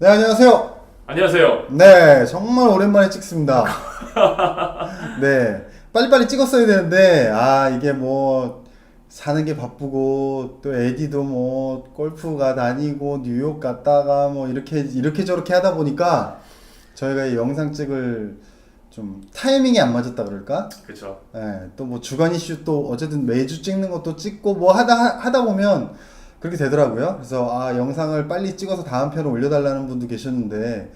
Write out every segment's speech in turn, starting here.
네, 안녕하세요. 안녕하세요. 네, 정말 오랜만에 찍습니다. 네, 빨리빨리 찍었어야 되는데, 이게 뭐, 사는 게 바쁘고, 또 에디도 뭐, 골프가 다니고, 뉴욕 갔다가 뭐, 이렇게 저렇게 하다 보니까, 저희가 이 영상 찍을 좀 타이밍이 안 맞았다 그럴까? 그렇죠. 네, 또 뭐, 주간 이슈 또, 어쨌든 매주 찍는 것도 찍고, 뭐, 하다 보면, 그렇게 되더라고요. 그래서 영상을 빨리 찍어서 다음 편을 올려달라는 분도 계셨는데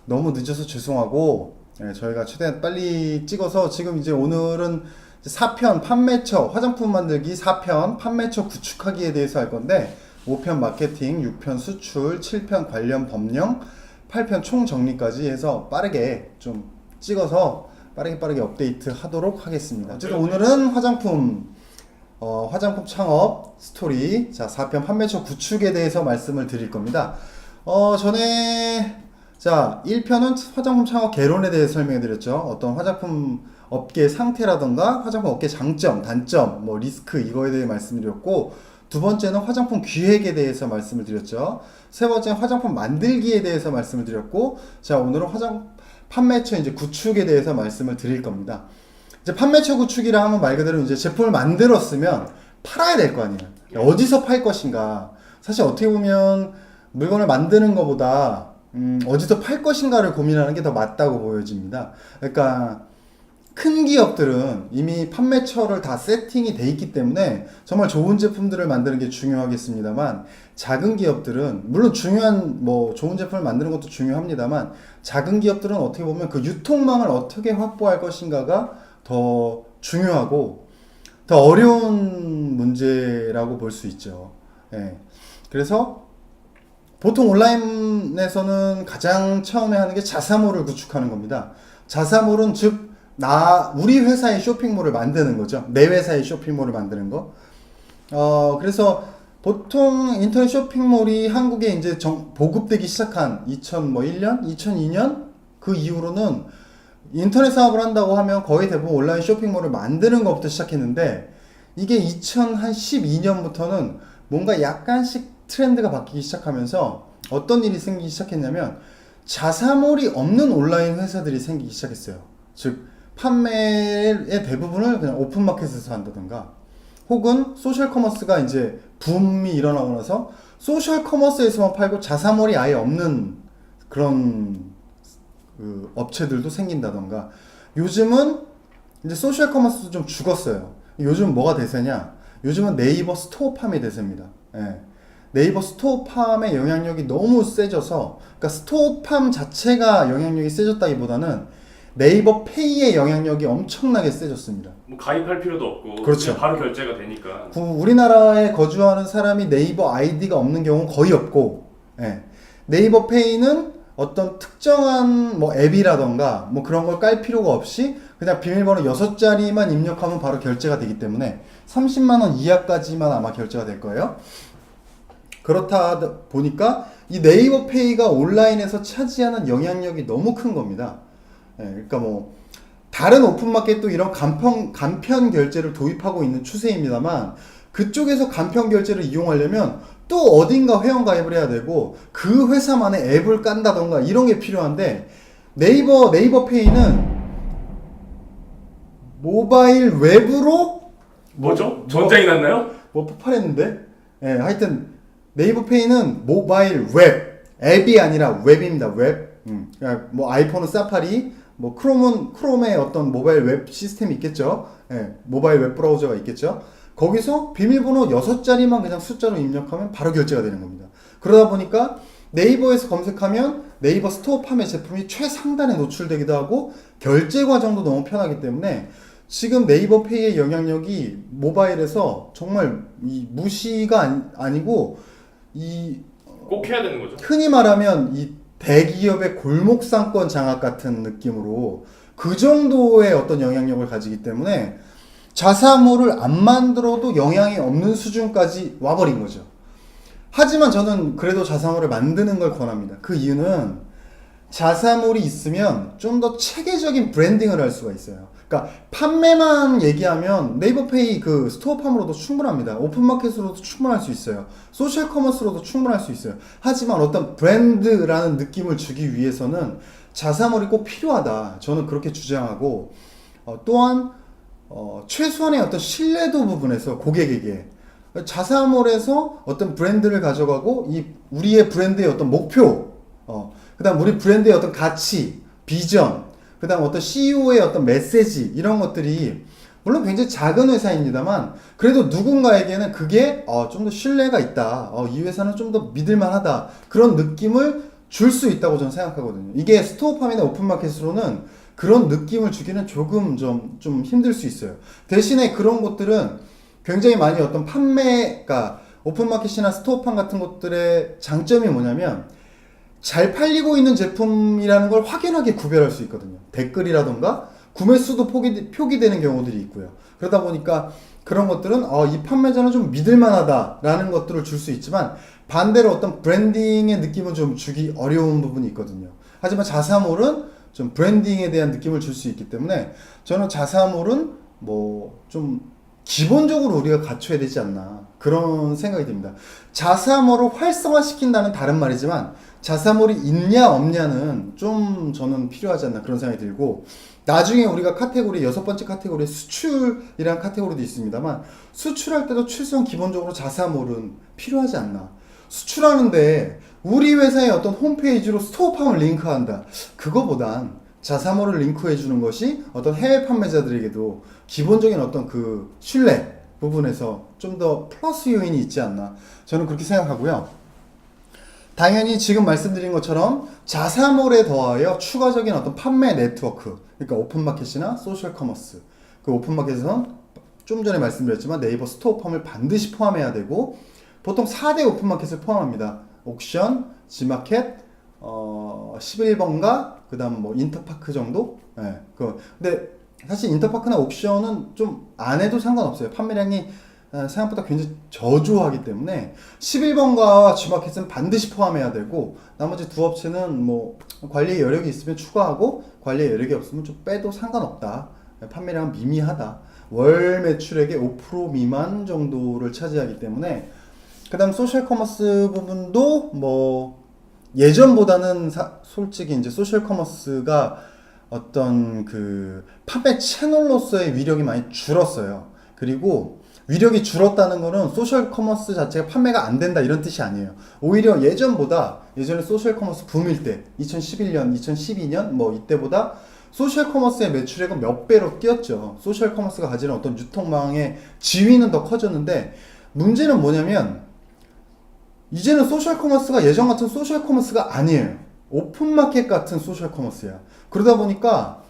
너무 늦어서 죄송하고, 저희가 최대한 빨리 찍어서 지금 이제 오늘은 4편 판매처 화장품 만들기 4편 판매처 구축하기에 대해서 할 건데 5편 마케팅, 6편 수출, 7편 관련 법령, 8편 총 정리까지 해서 빠르게 좀 찍어서 빠르게 업데이트 하도록 하겠습니다. 어쨌든 오늘은 화장품 창업 스토리, 자, 4편 판매처 구축에 대해서 말씀을 드릴 겁니다. 전에, 자, 1편은 화장품 창업 개론에 대해서 설명해 드렸죠. 어떤 화장품 업계 상태라던가, 화장품 업계 장점, 단점, 뭐, 리스크, 이거에 대해 말씀드렸고, 두 번째는 화장품 기획에 대해서 말씀을 드렸죠. 세 번째는 화장품 만들기에 대해서 말씀을 드렸고, 자, 오늘은 판매처 이제 구축에 대해서 말씀을 드릴 겁니다. 이제 판매처 구축이라 하면 말 그대로 이제 제품을 만들었으면 팔아야 될 거 아니에요. 어디서 팔 것인가. 사실 어떻게 보면 물건을 만드는 것보다 어디서 팔 것인가를 고민하는 게 더 맞다고 보여집니다. 그러니까 큰 기업들은 이미 판매처를 다 세팅이 돼 있기 때문에 정말 좋은 제품들을 만드는 게 중요하겠습니다만, 작은 기업들은 물론 좋은 제품을 만드는 것도 중요합니다만, 작은 기업들은 어떻게 보면 그 유통망을 어떻게 확보할 것인가가 더 중요하고 더 어려운 문제라고 볼 수 있죠. 그래서 보통 온라인에서는 가장 처음에 하는 게 자사몰을 구축하는 겁니다. 자사몰은 즉 우리 회사의 쇼핑몰을 만드는 거죠. 내 회사의 쇼핑몰을 만드는 거. 그래서 보통 인터넷 쇼핑몰이 한국에 이제 보급되기 시작한 2001년, 2002년 그 이후로는 인터넷 사업을 한다고 하면 거의 대부분 온라인 쇼핑몰을 만드는 것부터 시작했는데, 이게 2012년부터는 뭔가 약간씩 트렌드가 바뀌기 시작하면서 어떤 일이 생기기 시작했냐면 자사몰이 없는 온라인 회사들이 생기기 시작했어요. 즉 판매의 대부분을 그냥 오픈마켓에서 한다던가, 혹은 소셜 커머스가 이제 붐이 일어나고 나서 소셜 커머스에서만 팔고 자사몰이 아예 없는 그런 업체들도 생긴다던가, 요즘은 이제 소셜 커머스도 좀 죽었어요. 요즘 뭐가 대세냐? 요즘은 네이버 스토어팜이 대세입니다. 네이버 스토어팜의 영향력이 너무 세져서, 그러니까 스토어팜 자체가 영향력이 세졌다기보다는 네이버 페이의 영향력이 엄청나게 세졌습니다. 뭐 가입할 필요도 없고, 그렇죠. 그냥 바로 결제가 되니까. 우리나라에 거주하는 사람이 네이버 아이디가 없는 경우는 거의 없고, 네이버 페이는 어떤 특정한 뭐 앱이라던가 뭐 그런 걸 깔 필요가 없이 그냥 비밀번호 6자리만 입력하면 바로 결제가 되기 때문에 30만 원 이하까지만 아마 결제가 될 거예요. 그렇다 보니까 이 네이버 페이가 온라인에서 차지하는 영향력이 너무 큰 겁니다. 그러니까 뭐 다른 오픈마켓도 이런 간편 결제를 도입하고 있는 추세입니다만, 그쪽에서 간편 결제를 이용하려면 또 어딘가 회원가입을 해야 되고 그 회사만의 앱을 깐다던가 이런 게 필요한데, 네이버 페이는 모바일 웹으로 뭐죠? 전쟁이 났나요? 뭐 폭발했는데, 하여튼 네이버 페이는 모바일 웹, 앱이 아니라 웹입니다. 웹. 그러니까 뭐 아이폰은 사파리, 뭐 크롬의 어떤 모바일 웹 시스템이 있겠죠. 모바일 웹 브라우저가 있겠죠. 거기서 비밀번호 6자리만 그냥 숫자로 입력하면 바로 결제가 되는 겁니다. 그러다 보니까 네이버에서 검색하면 네이버 스토어팜의 제품이 최상단에 노출되기도 하고 결제 과정도 너무 편하기 때문에 지금 네이버 페이의 영향력이 모바일에서 정말 무시가 아니고 꼭 해야 되는 거죠. 흔히 말하면 이 대기업의 골목상권 장악 같은 느낌으로 그 정도의 어떤 영향력을 가지기 때문에 자사몰을 안 만들어도 영향이 없는 수준까지 와버린 거죠. 하지만 저는 그래도 자사몰을 만드는 걸 권합니다. 그 이유는 자사몰이 있으면 좀 더 체계적인 브랜딩을 할 수가 있어요. 그러니까 판매만 얘기하면 네이버페이 그 스토어팜으로도 충분합니다. 오픈마켓으로도 충분할 수 있어요. 소셜 커머스로도 충분할 수 있어요. 하지만 어떤 브랜드라는 느낌을 주기 위해서는 자사몰이 꼭 필요하다. 저는 그렇게 주장하고 또한 최소한의 어떤 신뢰도 부분에서 고객에게 자사몰에서 어떤 브랜드를 가져가고 이 우리의 브랜드의 어떤 목표 그다음 우리 브랜드의 어떤 가치, 비전, 그다음 어떤 CEO의 어떤 메시지 이런 것들이 물론 굉장히 작은 회사입니다만 그래도 누군가에게는 그게 좀 더 신뢰가 있다. 이 회사는 좀 더 믿을만하다. 그런 느낌을 줄 수 있다고 저는 생각하거든요. 이게 스토어팜이나 오픈마켓으로는 그런 느낌을 주기는 조금 좀 힘들 수 있어요. 대신에 그런 것들은 굉장히 많이 어떤 판매가 오픈마켓이나 스토어팜 같은 것들의 장점이 뭐냐면 잘 팔리고 있는 제품이라는 걸 확연하게 구별할 수 있거든요. 댓글이라던가 구매 수도 표기되는 경우들이 있고요. 그러다 보니까 그런 것들은 이 판매자는 좀 믿을만하다라는 것들을 줄 수 있지만 반대로 어떤 브랜딩의 느낌은 좀 주기 어려운 부분이 있거든요. 하지만 자사몰은 좀 브랜딩에 대한 느낌을 줄 수 있기 때문에 저는 자사몰은 뭐 좀 기본적으로 우리가 갖춰야 되지 않나 그런 생각이 듭니다. 자사몰을 활성화시킨다는 다른 말이지만 자사몰이 있냐 없냐는 좀 저는 필요하지 않나 그런 생각이 들고 나중에 우리가 카테고리 6번째 카테고리에 수출이라는 카테고리도 있습니다만 수출할 때도 최소한 기본적으로 자사몰은 필요하지 않나. 수출하는데 우리 회사의 어떤 홈페이지로 스토어팜을 링크한다. 그거보단 자사몰을 링크해 주는 것이 어떤 해외 판매자들에게도 기본적인 어떤 그 신뢰 부분에서 좀 더 플러스 요인이 있지 않나 저는 그렇게 생각하고요. 당연히 지금 말씀드린 것처럼 자사몰에 더하여 추가적인 어떤 판매 네트워크, 그러니까 오픈마켓이나 소셜 커머스, 그 오픈마켓에서는 좀 전에 말씀드렸지만 네이버 스토어팜을 반드시 포함해야 되고 보통 4대 오픈마켓을 포함합니다. 옥션, 지마켓, 11번가, 그 다음 뭐 인터파크 정도? 네, 근데 사실 인터파크나 옥션은 좀 안 해도 상관없어요. 판매량이 생각보다 굉장히 저조하기 때문에 11번가와 G마켓은 반드시 포함해야 되고 나머지 두 업체는 뭐 관리의 여력이 있으면 추가하고 관리의 여력이 없으면 좀 빼도 상관없다. 판매량은 미미하다. 월 매출액의 5% 미만 정도를 차지하기 때문에 그 다음 소셜 커머스 부분도 뭐 예전보다는 솔직히 이제 소셜 커머스가 어떤 그 판매 채널로서의 위력이 많이 줄었어요. 그리고 위력이 줄었다는 거는 소셜 커머스 자체가 판매가 안 된다 이런 뜻이 아니에요. 오히려 예전에 소셜 커머스 붐일 때 2011년, 2012년 뭐 이때보다 소셜 커머스의 매출액은 몇 배로 뛰었죠. 소셜 커머스가 가지는 어떤 유통망의 지위는 더 커졌는데 문제는 뭐냐면 이제는 소셜 커머스가 예전 같은 소셜 커머스가 아니에요. 오픈마켓 같은 소셜 커머스야. 그러다 보니까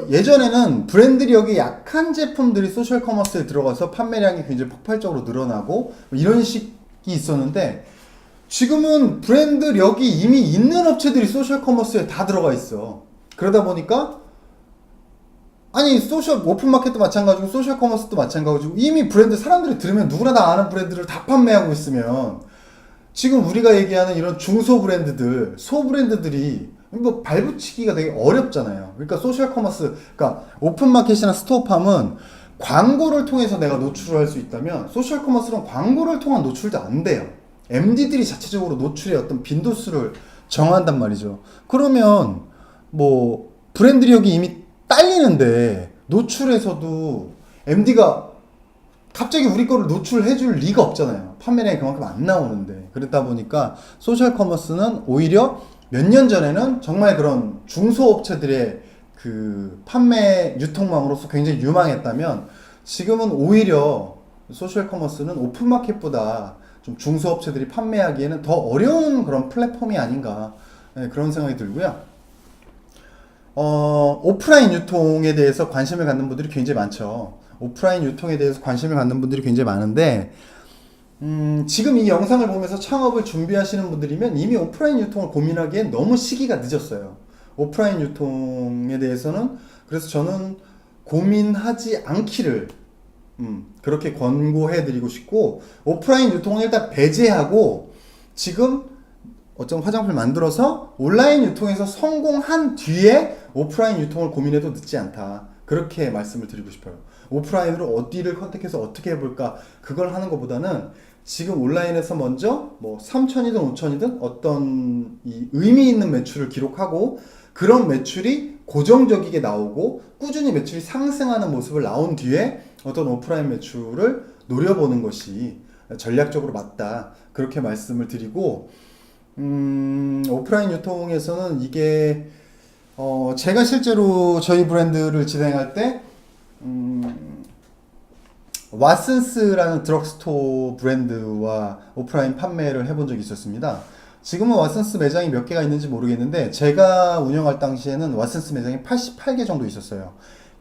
예전에는 브랜드력이 약한 제품들이 소셜 커머스에 들어가서 판매량이 굉장히 폭발적으로 늘어나고 이런 식이 있었는데 지금은 브랜드력이 이미 있는 업체들이 소셜 커머스에 다 들어가 있어. 그러다 보니까 아니 오픈마켓도 마찬가지고 소셜 커머스도 마찬가지고 이미 브랜드 사람들이 들으면 누구나 다 아는 브랜드를 다 판매하고 있으면 지금 우리가 얘기하는 이런 중소 브랜드들, 소 브랜드들이 뭐 발붙이기가 되게 어렵잖아요. 그러니까 소셜 커머스, 그러니까 오픈마켓이나 스토어팜은 광고를 통해서 내가 노출을 할 수 있다면 소셜 커머스는 광고를 통한 노출도 안 돼요. MD들이 자체적으로 노출의 어떤 빈도수를 정한단 말이죠. 그러면 뭐 브랜드력이 이미 딸리는데 노출에서도 MD가 갑자기 우리 거를 노출해 줄 리가 없잖아요. 판매량이 그만큼 안 나오는데. 그러다 보니까 소셜 커머스는 오히려 몇 년 전에는 정말 그런 중소업체들의 그 판매 유통망으로서 굉장히 유망했다면 지금은 오히려 소셜 커머스는 오픈마켓보다 좀 중소업체들이 판매하기에는 더 어려운 그런 플랫폼이 아닌가 그런 생각이 들고요. 오프라인 유통에 대해서 관심을 갖는 분들이 굉장히 많죠. 오프라인 유통에 대해서 관심을 갖는 분들이 굉장히 많은데 지금 이 영상을 보면서 창업을 준비하시는 분들이면 이미 오프라인 유통을 고민하기엔 너무 시기가 늦었어요. 오프라인 유통에 대해서는 그래서 저는 고민하지 않기를 그렇게 권고해 드리고 싶고 오프라인 유통은 일단 배제하고 지금 어떤 화장품을 만들어서 온라인 유통에서 성공한 뒤에 오프라인 유통을 고민해도 늦지 않다. 그렇게 말씀을 드리고 싶어요. 오프라인으로 어디를 컨택해서 어떻게 해볼까 그걸 하는 것보다는 지금 온라인에서 먼저 뭐 3천이든 5천이든 어떤 이 의미 있는 매출을 기록하고 그런 매출이 고정적이게 나오고 꾸준히 매출이 상승하는 모습을 나온 뒤에 어떤 오프라인 매출을 노려보는 것이 전략적으로 맞다. 그렇게 말씀을 드리고 오프라인 유통에서는 이게 제가 실제로 저희 브랜드를 진행할 때 왓슨스라는 드럭스토어 브랜드와 오프라인 판매를 해본 적이 있었습니다. 지금은 왓슨스 매장이 몇 개가 있는지 모르겠는데 제가 운영할 당시에는 왓슨스 매장이 88개 정도 있었어요.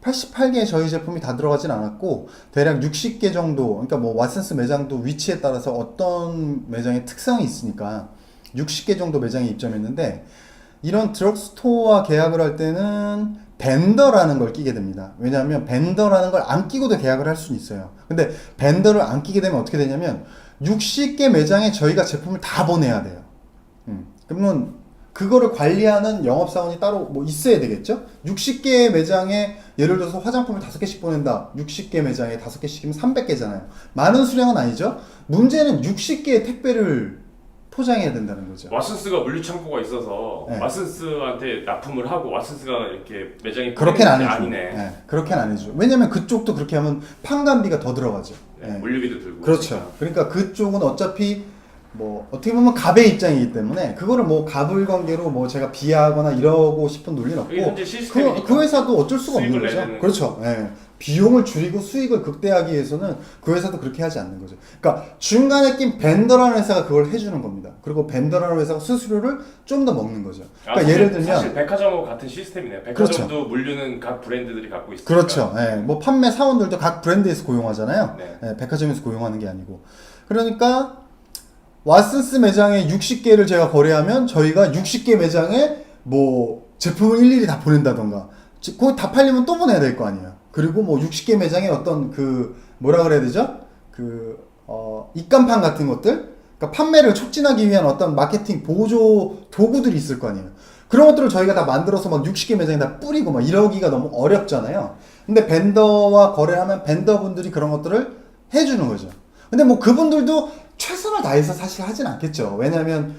88개의 저희 제품이 다 들어가진 않았고 대략 60개 정도, 그러니까 뭐 왓슨스 매장도 위치에 따라서 어떤 매장의 특성이 있으니까 60개 정도 매장에 입점했는데 이런 드럭스토어와 계약을 할 때는 벤더라는 걸 끼게 됩니다. 왜냐하면 벤더라는 걸 안 끼고도 계약을 할 수는 있어요. 근데 벤더를 안 끼게 되면 어떻게 되냐면 60개 매장에 저희가 제품을 다 보내야 돼요. 그러면 그거를 관리하는 영업사원이 따로 뭐 있어야 되겠죠? 60개 매장에 예를 들어서 화장품을 5개씩 보낸다. 60개 매장에 5개씩이면 300개잖아요. 많은 수량은 아니죠? 문제는 60개의 택배를 포장해야 된다는 거죠. 왓슨스가 물류창고가 있어서 네. 왓슨스한테 납품을 하고 왓슨스가 이렇게 매장에 그렇게는 안 해줘. 아니네. 네, 그렇게는 안 해줘. 왜냐면 그쪽도 그렇게 하면 판관비가 더 들어가죠. 네, 네. 물류비도 들고. 그렇죠. 그러니까 그쪽은 어차피 뭐 어떻게 보면 갑의 입장이기 때문에 그거를 뭐 갑을 관계로 뭐 제가 비하하거나 이러고 싶은 논리는 그게 없고 현재 시스템이니까. 그 회사도 어쩔 수가 없는 수익을 거죠. 내야 되는 그렇죠. 예. 비용을 줄이고 수익을 극대화하기 위해서는 그 회사도 그렇게 하지 않는 거죠. 그러니까 중간에 낀 벤더라는 회사가 그걸 해주는 겁니다. 그리고 벤더라는 회사가 수수료를 좀 더 먹는 거죠. 그러니까 예를 들면 사실 백화점하고 같은 시스템이네요. 백화점도 그렇죠. 물류는 각 브랜드들이 갖고 있으니까. 그렇죠. 예. 뭐 판매 사원들도 각 브랜드에서 고용하잖아요. 네. 예, 백화점에서 고용하는 게 아니고. 그러니까 왓슨스 매장에 60개를 제가 거래하면 저희가 60개 매장에 뭐 제품을 일일이 다 보낸다던가 거기 다 팔리면 또 보내야 될 거 아니에요. 그리고 뭐 60개 매장에 어떤 그 뭐라 그래야 되죠? 그 입간판 같은 것들, 그러니까 판매를 촉진하기 위한 어떤 마케팅 보조 도구들이 있을 거 아니에요. 그런 것들을 저희가 다 만들어서 막 60개 매장에 다 뿌리고 막 이러기가 너무 어렵잖아요. 근데 벤더와 거래하면 벤더분들이 그런 것들을 해주는 거죠. 근데 뭐 그분들도 최선을 다해서 사실 하진 않겠죠. 왜냐하면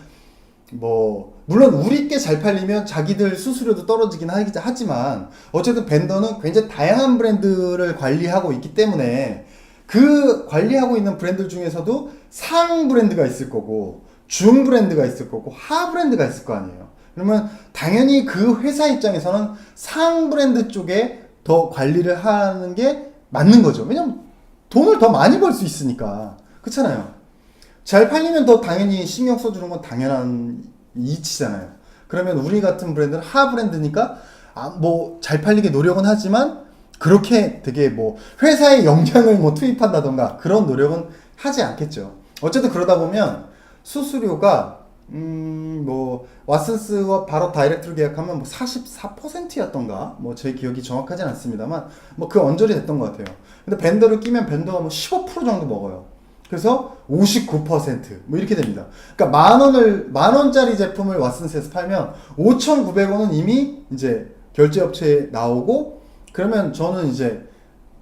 뭐 물론 우리께 잘 팔리면 자기들 수수료도 떨어지긴 하지만 어쨌든 벤더는 굉장히 다양한 브랜드를 관리하고 있기 때문에 그 관리하고 있는 브랜드 중에서도 상 브랜드가 있을 거고 중 브랜드가 있을 거고 하 브랜드가 있을 거 아니에요. 그러면 당연히 그 회사 입장에서는 상 브랜드 쪽에 더 관리를 하는 게 맞는 거죠. 왜냐면 돈을 더 많이 벌 수 있으니까. 그렇잖아요. 잘 팔리면 더 당연히 신경 써주는 건 당연한 이치잖아요. 그러면 우리 같은 브랜드는 하 브랜드니까 뭐 잘 팔리게 노력은 하지만 그렇게 되게 뭐 회사에 영향을 뭐 투입한다던가 그런 노력은 하지 않겠죠. 어쨌든 그러다 보면 수수료가 뭐 왓슨스와 바로 다이렉트로 계약하면 뭐 44%였던가 뭐 제 기억이 정확하진 않습니다만 뭐 그 언저리 됐던 것 같아요. 근데 벤더를 끼면 벤더가 뭐 15% 정도 먹어요. 그래서 59%뭐 이렇게 됩니다. 그러니까 만 원짜리 제품을 왓슨스에서 팔면 5,900원은 이미 이제 결제업체에 나오고 그러면 저는 이제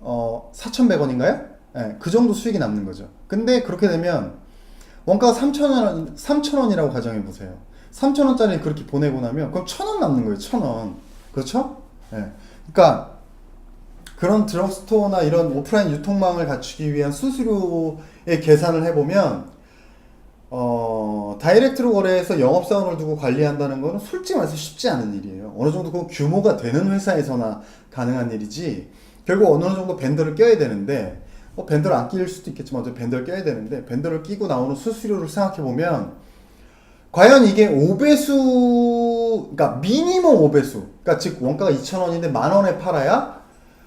4,100원인가요? 네, 그 정도 수익이 남는 거죠. 근데 그렇게 되면 원가가 3,000원이라고 가정해 보세요. 3,000원짜리 그렇게 보내고 나면 그럼 1,000원 남는 거예요. 1,000원. 그렇죠? 네. 그러니까 그런 드럭스토어나 이런 오프라인 유통망을 갖추기 위한 수수료의 계산을 해보면 다이렉트로 거래해서 영업사원을 두고 관리한다는 거는 솔직히 말해서 쉽지 않은 일이에요. 어느 정도 그 규모가 되는 회사에서나 가능한 일이지 결국 어느 정도 벤더를 껴야 되는데 벤더를 안 끼일 수도 있겠지만 어차피 벤더를 껴야 되는데 벤더를 끼고 나오는 수수료를 생각해보면 과연 이게 5배수, 그러니까 미니멈 5배수, 그러니까 즉 원가가 2,000원인데 만원에 팔아야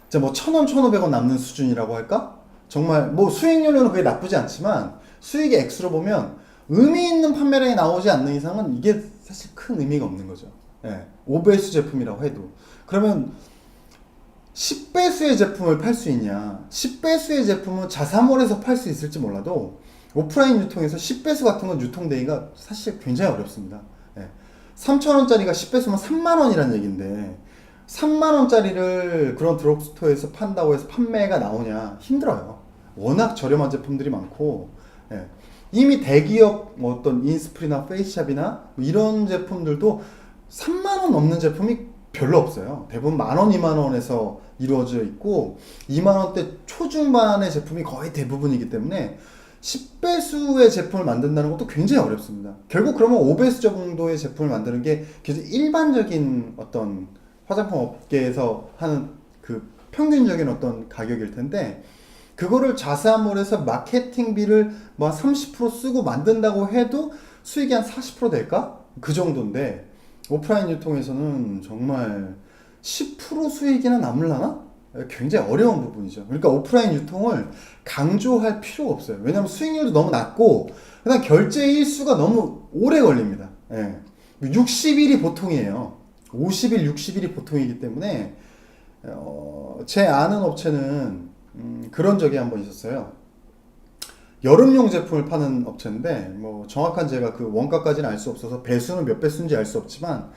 이제 뭐 1,000원, 1,500원 남는 수준이라고 할까? 정말 뭐 수익률은 그게 나쁘지 않지만 수익의 액수로 보면 의미 있는 판매량이 나오지 않는 이상은 이게 사실 큰 의미가 없는 거죠. 예, 5배수 제품이라고 해도. 그러면 10배수의 제품을 팔 수 있냐? 10배수의 제품은 자사몰에서 팔 수 있을지 몰라도 오프라인 유통에서 10배수 같은 건 유통되기가 사실 굉장히 어렵습니다. 예. 3,000원짜리가 10배수면 3만원이란 얘기인데 3만원짜리를 그런 드럭스토어에서 판다고 해서 판매가 나오냐 힘들어요. 워낙 저렴한 제품들이 많고 예. 이미 대기업 뭐 어떤 인스프리나 페이스샵이나 뭐 이런 제품들도 3만원 넘는 제품이 별로 없어요. 대부분 만원, 2만원에서 이루어져 있고 2만원대 초중반의 제품이 거의 대부분이기 때문에 10배수의 제품을 만든다는 것도 굉장히 어렵습니다. 결국 그러면 5배수 정도의 제품을 만드는 게 굉장히 일반적인 어떤 화장품 업계에서 하는 그 평균적인 어떤 가격일 텐데 그거를 자사몰에서 마케팅비를 뭐 30% 쓰고 만든다고 해도 수익이 한 40% 될까? 그 정도인데 오프라인 유통에서는 정말 10% 수익이나 남을라나? 굉장히 어려운 부분이죠. 그러니까 오프라인 유통을 강조할 필요가 없어요. 왜냐하면 수익률도 너무 낮고 그다음 결제 일수가 너무 오래 걸립니다. 예. 60일이 보통이에요. 50일, 60일이 보통이기 때문에 제 아는 업체는 그런 적이 한번 있었어요. 여름용 제품을 파는 업체인데 뭐 정확한 제가 그 원가까지는 알 수 없어서 배수는 몇 배수인지 알 수 없지만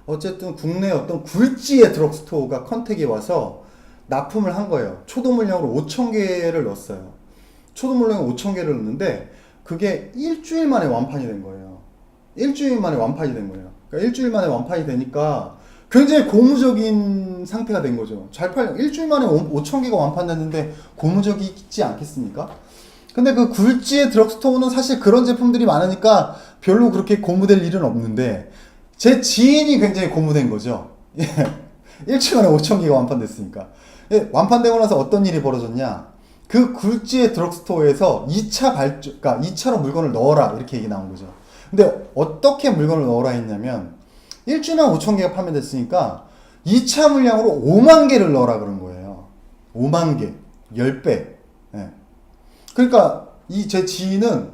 어쨌든 국내 어떤 굴지의 드럭스토어가 컨택이 와서 납품을 한 거예요. 초도 물량으로 5,000개를 넣었어요. 초도 물량으로 5,000개를 넣었는데 그게 일주일 만에 완판이 된 거예요. 일주일 만에 완판이 된 거예요. 그러니까 일주일 만에 완판이 되니까 굉장히 고무적인 상태가 된 거죠. 잘 팔려. 일주일 만에 5,000개가 완판됐는데 고무적이지 않겠습니까? 근데 그 굴지의 드럭스토어는 사실 그런 제품들이 많으니까 별로 그렇게 고무될 일은 없는데 제 지인이 굉장히 고무된 거죠. 일주일 만에 5,000개가 완판됐으니까. 완판되고 나서 어떤 일이 벌어졌냐? 그 굴지의 드럭스토어에서 2차 그러니까 2차로 물건을 넣어라 이렇게 얘기 나온 거죠. 근데 어떻게 물건을 넣어라 했냐면 일주일에 5,000개가 판매됐으니까 2차 물량으로 5만 개를 넣어라 그런 거예요. 5만 개, 10배. 예. 그러니까 이 제 지인은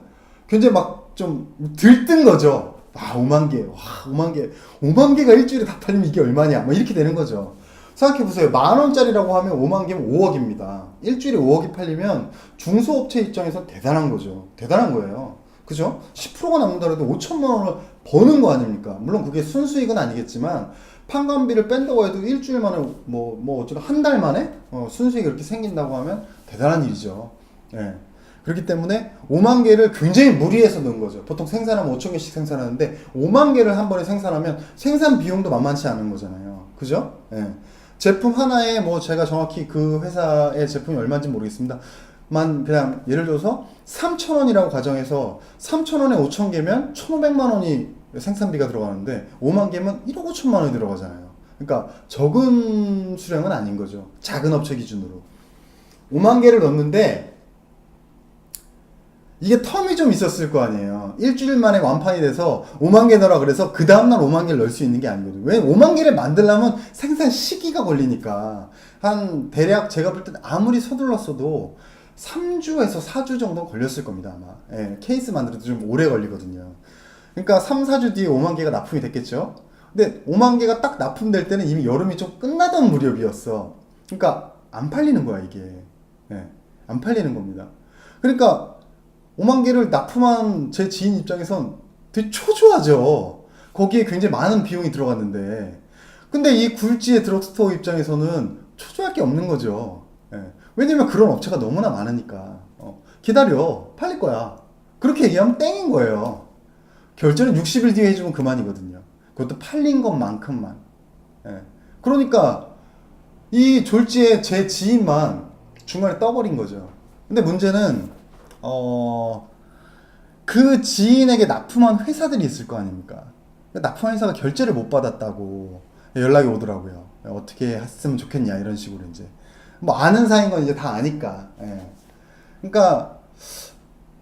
굉장히 막 좀 들뜬 거죠. 아, 5만 개, 와, 5만 개, 5만 개가 일주일에 다 팔리면 이게 얼마냐? 뭐 이렇게 되는 거죠. 생각해보세요. 10,000원짜리라고 하면 5만 개면 5억입니다. 일주일에 5억이 팔리면 중소업체 입장에서 대단한 거죠. 대단한 거예요. 그죠? 10%가 남는다 해도 5천만 원을 버는 거 아닙니까? 물론 그게 순수익은 아니겠지만 판관비를 뺀다고 해도 일주일 만에 어쩌다 한 달 만에 순수익이 그렇게 생긴다고 하면 대단한 일이죠. 예. 그렇기 때문에 5만 개를 굉장히 무리해서 넣은 거죠. 보통 생산하면 5,000개씩 생산하는데 5만 개를 한 번에 생산하면 생산 비용도 만만치 않은 거잖아요. 그죠? 예. 제품 하나에 뭐 제가 정확히 그 회사의 제품이 얼마인지 모르겠습니다. 만 그냥 예를 들어서 3,000원이라고 가정해서 3,000원에 5,000개면 1,500만 원이 생산비가 들어가는데 5만 개면 1억 5천만 원이 들어가잖아요. 그러니까 적은 수량은 아닌 거죠. 작은 업체 기준으로. 5만 개를 넣었는데 이게 텀이 좀 있었을 거 아니에요. 일주일 만에 완판이 돼서 5만 개 넣으라 그래서 그 다음날 5만 개를 넣을 수 있는 게 아니거든요. 왜? 5만 개를 만들려면 생산 시기가 걸리니까 한 대략 제가 볼 때는 아무리 서둘렀어도 3주에서 4주 정도 걸렸을 겁니다 아마. 예, 케이스 만들어도 좀 오래 걸리거든요. 그러니까 3, 4주 뒤에 5만 개가 납품이 됐겠죠. 근데 5만 개가 딱 납품될 때는 이미 여름이 좀 끝나던 무렵이었어. 그러니까 안 팔리는 거야 이게. 예, 안 팔리는 겁니다. 그러니까 5만 개를 납품한 제 지인 입장에선 되게 초조하죠. 거기에 굉장히 많은 비용이 들어갔는데 근데 이 굴지의 드럭스토어 입장에서는 초조할 게 없는 거죠. 예. 왜냐면 그런 업체가 너무나 많으니까. 기다려. 팔릴 거야. 그렇게 얘기하면 땡인 거예요. 결제는 60일 뒤에 해주면 그만이거든요. 그것도 팔린 것만큼만. 예. 그러니까 이 졸지의 제 지인만 중간에 떠버린 거죠. 근데 문제는 그 지인에게 납품한 회사들이 있을 거 아닙니까? 납품한 회사가 결제를 못 받았다고 연락이 오더라고요. 어떻게 했으면 좋겠냐 이런 식으로 이제 뭐 아는 사이인 건 이제 다 아니까. 예. 그러니까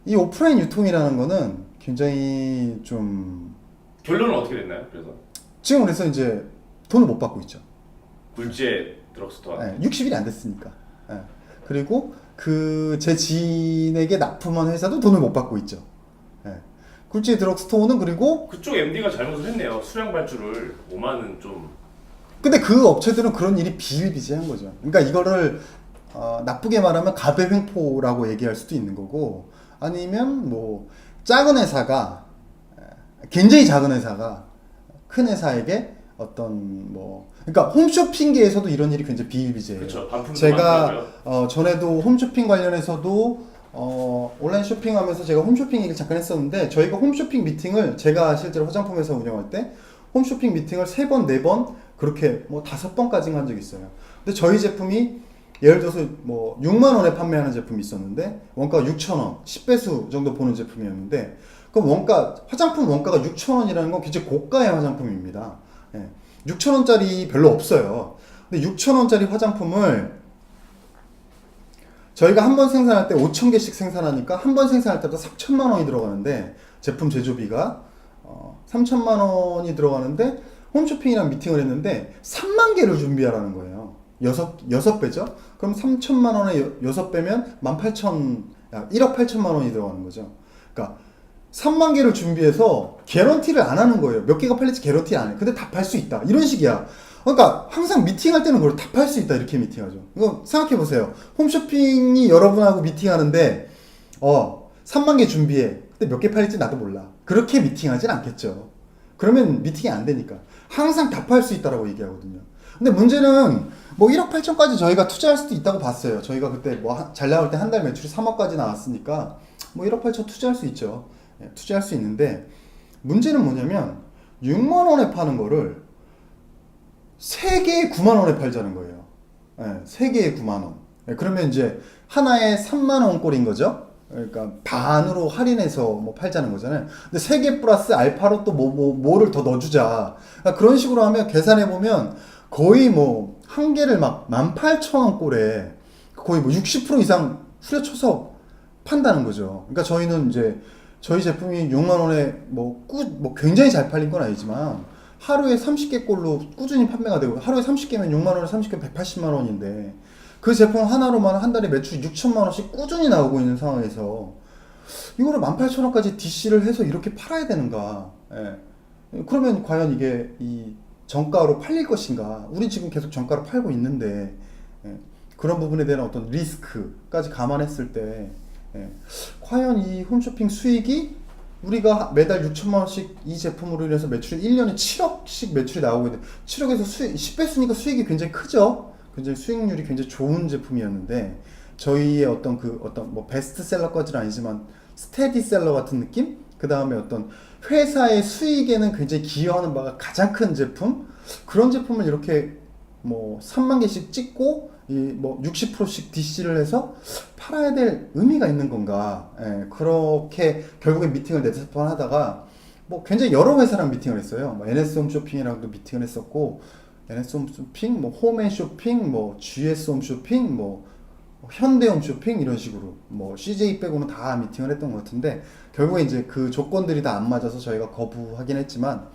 이 오프라인 유통이라는 거는 굉장히 좀 결론은 어떻게 됐나요? 그래서 지금 그래서 이제 돈을 못 받고 있죠. 굴지의 드럭스토어한테. 예, 60일이 안 됐으니까. 예. 그리고 그 제 지인에게 납품한 회사도 돈을 못 받고 있죠. 예. 굴지 드럭스토어는 그리고 그쪽 MD가 잘못을 했네요. 수량 발주를 5만은 좀. 근데 그 업체들은 그런 일이 비일비재한 거죠. 그러니까 이거를 나쁘게 말하면 가배횡포라고 얘기할 수도 있는 거고 아니면 뭐 작은 회사가 굉장히 작은 회사가 큰 회사에게 어떤 뭐 그러니까 홈쇼핑계에서도 이런 일이 굉장히 비일비재해요. 그렇죠. 반품도 제가 많더라고요. 전에도 홈쇼핑 관련해서도 온라인 쇼핑하면서 제가 홈쇼핑 얘기를 잠깐 했었는데 저희가 홈쇼핑 미팅을 제가 실제로 화장품 회사 운영할 때 홈쇼핑 미팅을 3번, 4번 그렇게 뭐 5번까지 한 적이 있어요. 근데 저희 제품이 예를 들어서 뭐 6만 원에 판매하는 제품이 있었는데 원가가 6,000원, 10배수 정도 보는 제품이었는데 그럼 화장품 원가가 6,000원이라는 건 굉장히 고가의 화장품입니다. 예. 6,000원짜리 별로 없어요. 근데 6,000원짜리 화장품을 저희가 한 번 생산할 때 5,000개씩 생산하니까 한 번 생산할 때도 3천만 원이 들어가는데 제품 제조비가 3천만 원이 들어가는데 홈쇼핑이랑 미팅을 했는데 3만 개를 준비하라는 거예요. 6배죠? 그럼 3천만 원에 6배면 1억 8천만 원이 들어가는 거죠. 그러니까 3만 개를 준비해서 개런티를 안 하는 거예요. 몇 개가 팔릴지 개런티 안 해. 근데 다 팔 수 있다. 이런 식이야. 그러니까 항상 미팅할 때는 그걸 다 팔 수 있다. 이렇게 미팅하죠. 이거 생각해 보세요. 홈쇼핑이 여러분하고 미팅하는데 3만 개 준비해. 근데 몇 개 팔릴지 나도 몰라. 그렇게 미팅하진 않겠죠. 그러면 미팅이 안 되니까. 항상 다 팔 수 있다라고 얘기하거든요. 근데 문제는 뭐 1억 8천까지 저희가 투자할 수도 있다고 봤어요. 저희가 그때 뭐 잘 나올 때 한 달 매출이 3억까지 나왔으니까 뭐 1억 8천 투자할 수 있죠. 예, 투자할 수 있는데 문제는 뭐냐면 6만 원에 파는 거를 3개에 9만 원에 팔자는 거예요. 예, 3개에 9만 원. 예, 그러면 이제 하나에 3만 원 꼴인 거죠. 그러니까 반으로 할인해서 뭐 팔자는 거잖아요. 근데 3개 플러스 알파로 또 뭐를 더 넣어주자. 그러니까 그런 식으로 하면 계산해 보면 거의 뭐 한 개를 막 18,000원 꼴에 거의 뭐 60% 이상 후려쳐서 판다는 거죠. 그러니까 저희는 이제 저희 제품이 6만 원에 뭐 굉장히 잘 팔린 건 아니지만 하루에 30개 꼴로 꾸준히 판매가 되고 하루에 30개면 6만 원에 30개 180만 원인데 그 제품 하나로만 한 달에 매출 6천만 원씩 꾸준히 나오고 있는 상황에서 이거를 18,000원까지 DC를 해서 이렇게 팔아야 되는가? 예. 그러면 과연 이게 이 정가로 팔릴 것인가? 우리 지금 계속 정가로 팔고 있는데 예. 그런 부분에 대한 어떤 리스크까지 감안했을 때 예. 과연 이 홈쇼핑 수익이 우리가 매달 6천만 원씩 이 제품으로 인해서 매출이 1년에 7억씩 매출이 나오고 있는데 7억에서 10배수니까 수익이 굉장히 크죠. 굉장히 수익률이 굉장히 좋은 제품이었는데 저희의 어떤 뭐 베스트셀러까지는 아니지만 스테디셀러 같은 느낌? 그 다음에 어떤 회사의 수익에는 굉장히 기여하는 바가 가장 큰 제품? 그런 제품을 이렇게 뭐 3만 개씩 찍고 이 뭐 60%씩 DC를 해서 팔아야 될 의미가 있는 건가? 예, 그렇게 결국에 미팅을 네다섯 번 하다가 뭐 굉장히 여러 회사랑 미팅을 했어요. 뭐 NS 홈쇼핑이랑도 미팅을 했었고 NS 홈쇼핑, 뭐 홈앤쇼핑, 뭐 GS 홈쇼핑, 뭐 현대 홈쇼핑 이런 식으로 뭐 CJ 빼고는 다 미팅을 했던 것 같은데 결국에 이제 그 조건들이 다 안 맞아서 저희가 거부하긴 했지만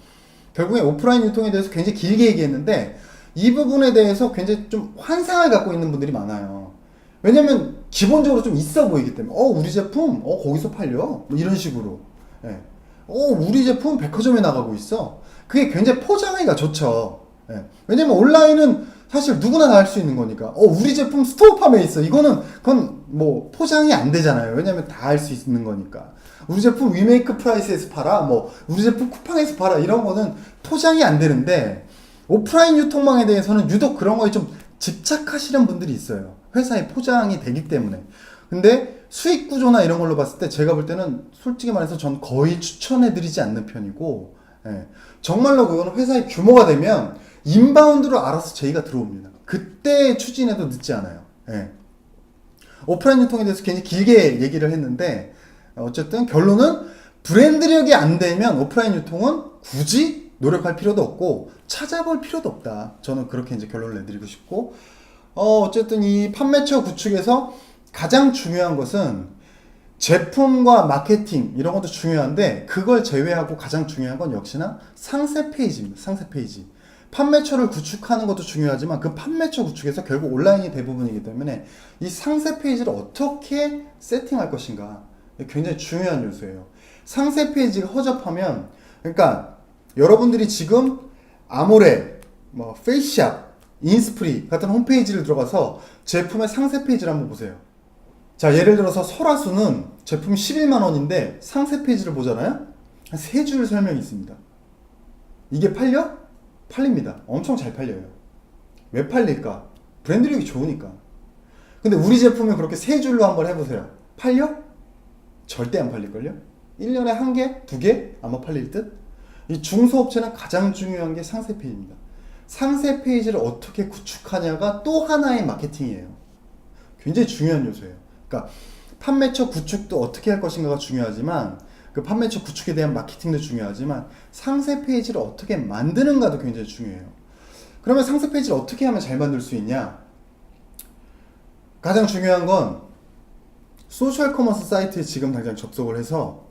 결국에 오프라인 유통에 대해서 굉장히 길게 얘기했는데 이 부분에 대해서 굉장히 좀 환상을 갖고 있는 분들이 많아요. 왜냐면 기본적으로 좀 있어 보이기 때문에 우리 제품 거기서 팔려 뭐 이런 식으로 예. 우리 제품 백화점에 나가고 있어. 그게 굉장히 포장하기가 좋죠. 예. 왜냐면 온라인은 사실 누구나 다 할 수 있는 거니까 우리 제품 스토어팜에 있어. 그건 뭐 포장이 안 되잖아요. 왜냐면 다 할 수 있는 거니까. 우리 제품 위메이크 프라이스에서 팔아 뭐 우리 제품 쿠팡에서 팔아 이런 거는 포장이 안 되는데 오프라인 유통망에 대해서는 유독 그런 거에 좀 집착하시는 분들이 있어요. 회사에 포장이 되기 때문에. 근데 수익 구조나 이런 걸로 봤을 때 제가 볼 때는 솔직히 말해서 전 거의 추천해드리지 않는 편이고 예. 정말로 그거는 회사의 규모가 되면 인바운드로 알아서 제의가 들어옵니다. 그때 추진해도 늦지 않아요. 예. 오프라인 유통에 대해서 굉장히 길게 얘기를 했는데 어쨌든 결론은 브랜드력이 안 되면 오프라인 유통은 굳이 노력할 필요도 없고 찾아볼 필요도 없다. 저는 그렇게 이제 결론을 내드리고 싶고 어쨌든 이 판매처 구축에서 가장 중요한 것은 제품과 마케팅 이런 것도 중요한데 그걸 제외하고 가장 중요한 건 역시나 상세 페이지입니다. 상세 페이지. 판매처를 구축하는 것도 중요하지만 그 판매처 구축에서 결국 온라인이 대부분이기 때문에 이 상세 페이지를 어떻게 세팅할 것인가 굉장히 중요한 요소예요. 상세 페이지가 허접하면 그러니까 여러분들이 지금 아모레, 뭐 페이스샵, 인스프리 같은 홈페이지를 들어가서 제품의 상세 페이지를 한번 보세요. 자, 예를 들어서 설화수는 제품이 11만 원인데 상세 페이지를 보잖아요. 한 3줄 설명이 있습니다. 이게 팔려? 팔립니다. 엄청 잘 팔려요. 왜 팔릴까? 브랜드력이 좋으니까. 근데 우리 제품을 그렇게 3줄로 한번 해보세요. 팔려? 절대 안 팔릴걸요? 1년에 1개? 2개? 아마 팔릴 듯? 이 중소업체는 가장 중요한 게 상세 페이지입니다. 상세 페이지를 어떻게 구축하냐가 또 하나의 마케팅이에요. 굉장히 중요한 요소예요. 그러니까 판매처 구축도 어떻게 할 것인가가 중요하지만 그 판매처 구축에 대한 마케팅도 중요하지만 상세 페이지를 어떻게 만드는가도 굉장히 중요해요. 그러면 상세 페이지를 어떻게 하면 잘 만들 수 있냐? 가장 중요한 건 소셜 커머스 사이트에 지금 당장 접속을 해서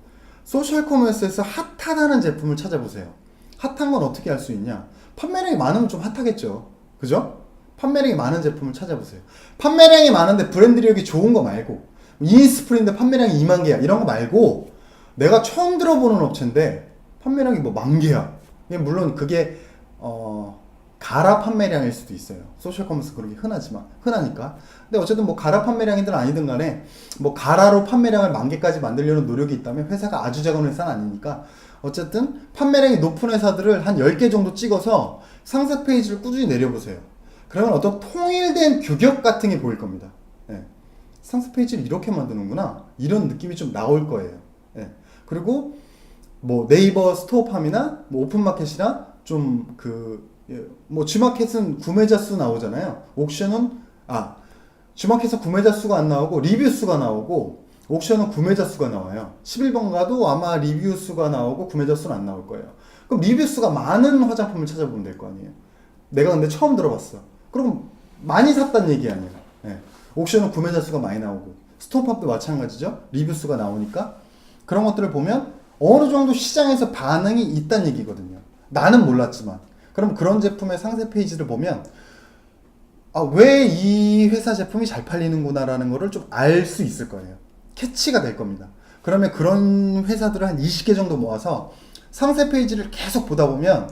소셜 커머스에서 핫하다는 제품을 찾아보세요. 핫한 건 어떻게 할 수 있냐? 판매량이 많으면 좀 핫하겠죠. 그죠? 판매량이 많은 제품을 찾아보세요. 판매량이 많은데 브랜드력이 좋은 거 말고 이니스프린데 판매량이 2만 개야 이런 거 말고 내가 처음 들어보는 업체인데 판매량이 뭐 10,000개야. 물론 그게 가라 판매량일 수도 있어요. 소셜 커머스 그렇게 흔하니까. 근데 어쨌든 뭐 가라 판매량이든 아니든 간에 뭐 가라로 판매량을 10,000개까지 만들려는 노력이 있다면 회사가 아주 작은 회사는 아니니까 어쨌든 판매량이 높은 회사들을 한 10개 정도 찍어서 상세 페이지를 꾸준히 내려보세요. 그러면 어떤 통일된 규격 같은 게 보일 겁니다. 예. 상세 페이지를 이렇게 만드는구나 이런 느낌이 좀 나올 거예요. 예. 그리고 뭐 네이버 스토어팜이나 뭐 오픈마켓이나 좀 뭐 G마켓은 구매자 수 나오잖아요. 옥션은 G마켓에서 구매자 수가 안 나오고 리뷰 수가 나오고 옥션은 구매자 수가 나와요. 11번 가도 아마 리뷰 수가 나오고 구매자 수는 안 나올 거예요. 그럼 리뷰 수가 많은 화장품을 찾아보면 될 거 아니에요. 내가 근데 처음 들어봤어. 그럼 많이 샀다는 얘기 아니에요. 예. 옥션은 구매자 수가 많이 나오고 스토어팜도 마찬가지죠. 리뷰 수가 나오니까 그런 것들을 보면 어느 정도 시장에서 반응이 있다는 얘기거든요. 나는 몰랐지만. 그럼 그런 제품의 상세 페이지를 보면 왜 이 회사 제품이 잘 팔리는구나라는 거를 좀 알 수 있을 거예요. 캐치가 될 겁니다. 그러면 그런 회사들을 한 20개 정도 모아서 상세 페이지를 계속 보다 보면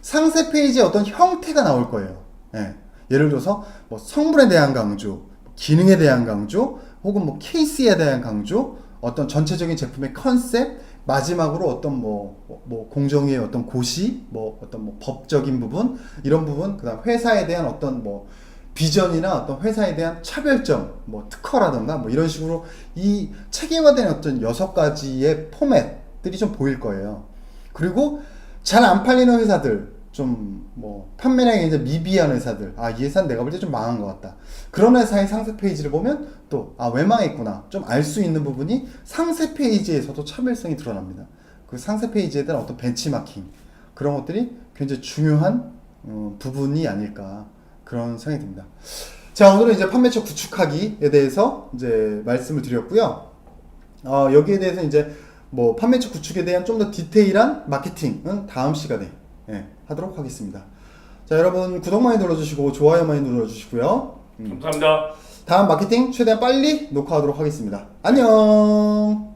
상세 페이지에 어떤 형태가 나올 거예요. 예. 예를 들어서 뭐 성분에 대한 강조, 기능에 대한 강조, 혹은 뭐 케이스에 대한 강조, 어떤 전체적인 제품의 컨셉, 마지막으로 어떤 뭐 공정위의 어떤 고시, 뭐 어떤 뭐 법적인 부분, 이런 부분, 그다음 회사에 대한 어떤 뭐 비전이나 어떤 회사에 대한 차별점, 뭐 특허라던가 뭐 이런 식으로 이 체계화된 어떤 6가지의 포맷들이 좀 보일 거예요. 그리고 잘 안 팔리는 회사들, 좀 뭐 판매량이 이제 미비한 회사들, 이 회사는 내가 볼 때 좀 망한 것 같다. 그런 회사의 상세 페이지를 보면 또 왜 망했구나 좀 알 수 있는 부분이 상세 페이지에서도 차별성이 드러납니다. 그 상세 페이지에 대한 어떤 벤치마킹 그런 것들이 굉장히 중요한 부분이 아닐까 그런 생각이 듭니다. 자, 오늘은 이제 판매처 구축하기에 대해서 이제 말씀을 드렸고요. 여기에 대해서 이제 뭐 판매처 구축에 대한 좀 더 디테일한 마케팅은 다음 시간에 하도록 하겠습니다. 자, 여러분 구독 많이 눌러주시고 좋아요 많이 눌러주시고요. 감사합니다. 다음 마케팅 최대한 빨리 녹화하도록 하겠습니다. 안녕.